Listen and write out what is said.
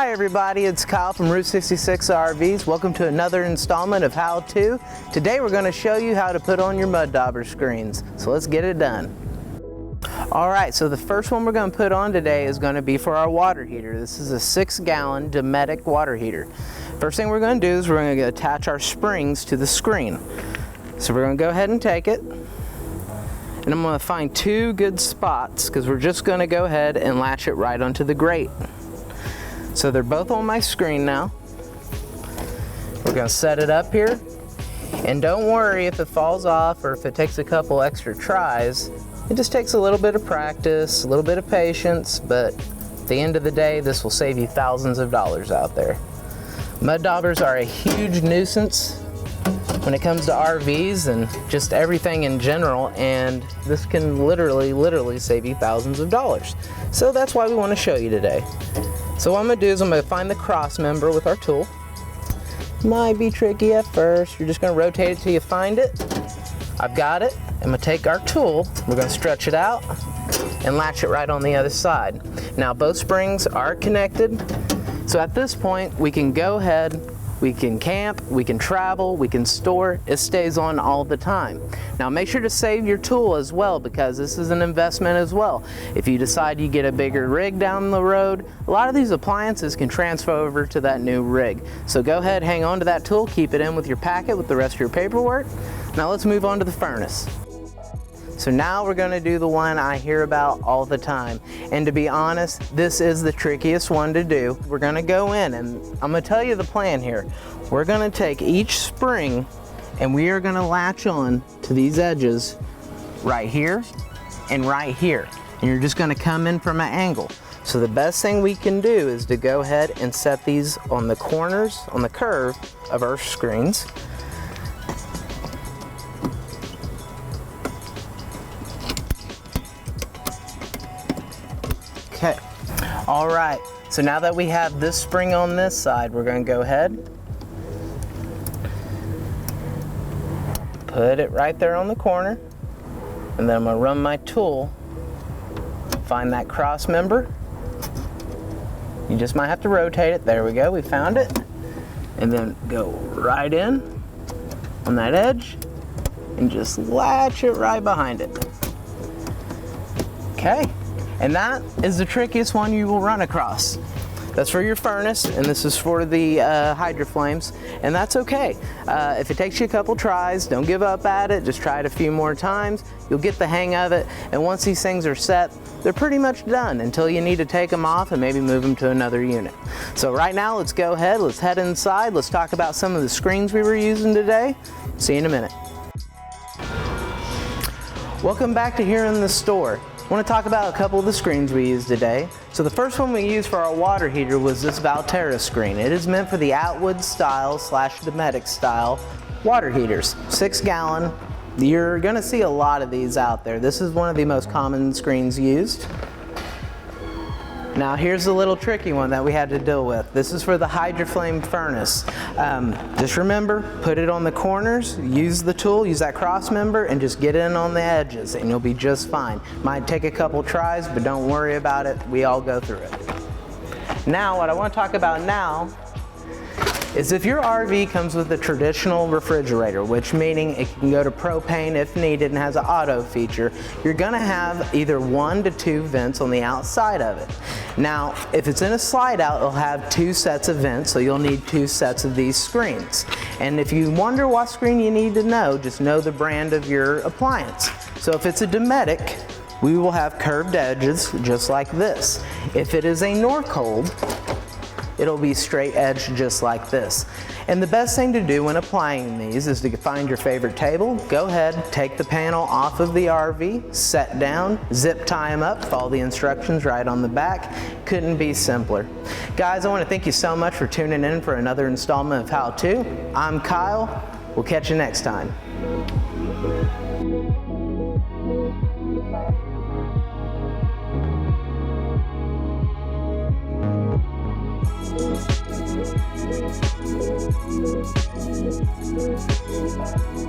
Hi everybody, it's Kyle from Route 66 RVs. Welcome to another installment of How To. Today we're going to show you how to put on your Mud Dauber screens. So let's get it done. Alright, so the first one we're going to put on today is going to be for our water heater. This is a 6-gallon Dometic water heater. First thing we're going to do is we're going to attach our springs to the screen. So we're going to go ahead and take it. And I'm going to find two good spots because we're just going to go ahead and latch it right onto the grate. So they're both on my screen now. We're going to set it up here. And don't worry if it falls off or if it takes a couple extra tries. It just takes a little bit of practice, a little bit of patience, but at the end of the day, this will save you thousands of dollars out there. Mud daubers are a huge nuisance when it comes to RVs and just everything in general, and this can literally save you thousands of dollars. So that's why we want to show you today. So what I'm going to do is I'm going to find the cross member with our tool. Might be tricky at first. You're just going to rotate it till you find it. I've got it. I'm going to take our tool, we're going to stretch it out and latch it right on the other side. Now both springs are connected, so at this point we can go ahead, we can camp, we can travel, we can store. It stays on all the time. Now make sure to save your tool as well, because this is an investment as well. If you decide you get a bigger rig down the road, a lot of these appliances can transfer over to that new rig. So go ahead, hang on to that tool, keep it in with your packet with the rest of your paperwork. Now let's move on to the furnace. So now we're going to do the one I hear about all the time. And to be honest, this is the trickiest one to do. We're going to go in and I'm going to tell you the plan here. We're going to take each spring and we are going to latch on to these edges right here and right here. And you're just going to come in from an angle. So the best thing we can do is to go ahead and set these on the corners, on the curve of our screens. Okay, all right, so now that we have this spring on this side, we're going to go ahead, put it right there on the corner, and then I'm going to run my tool, find that cross member. You just might have to rotate it. There we go, we found it. And then go right in on that edge and just latch it right behind it. Okay. And that is the trickiest one you will run across. That's for your furnace, and this is for the hydroflames, and that's okay. If it takes you a couple tries, don't give up at it. Just try it a few more times. You'll get the hang of it, and once these things are set, they're pretty much done until you need to take them off and maybe move them to another unit. So right now, let's go ahead. Let's head inside. Let's talk about some of the screens we were using today. See you in a minute. Welcome back to Here in the Store. I want to talk about a couple of the screens we used today. So the first one we used for our water heater was this Valterra screen. It is meant for the Atwood style / Dometic style water heaters. 6-gallon. You're going to see a lot of these out there. This is one of the most common screens used. Now here's the little tricky one that we had to deal with. This is for the hydroflame furnace. Just remember, put it on the corners, use the tool, use that cross member, and just get in on the edges and you'll be just fine. Might take a couple tries, but don't worry about it. We all go through it. Now, what I want to talk about now is if your RV comes with a traditional refrigerator, which meaning it can go to propane if needed and has an auto feature, you're going to have either 1 to 2 vents on the outside of it. Now, if it's in a slide out, it'll have 2 sets of vents, so you'll need 2 sets of these screens. And if you wonder what screen you need to know, just know the brand of your appliance. So if it's a Dometic, we will have curved edges just like this. If it is a Norcold, it'll be straight edge just like this. And the best thing to do when applying these is to find your favorite table, go ahead, take the panel off of the RV, set down, zip tie them up, follow the instructions right on the back. Couldn't be simpler. Guys, I want to thank you so much for tuning in for another installment of How To. I'm Kyle. We'll catch you next time. Thank you.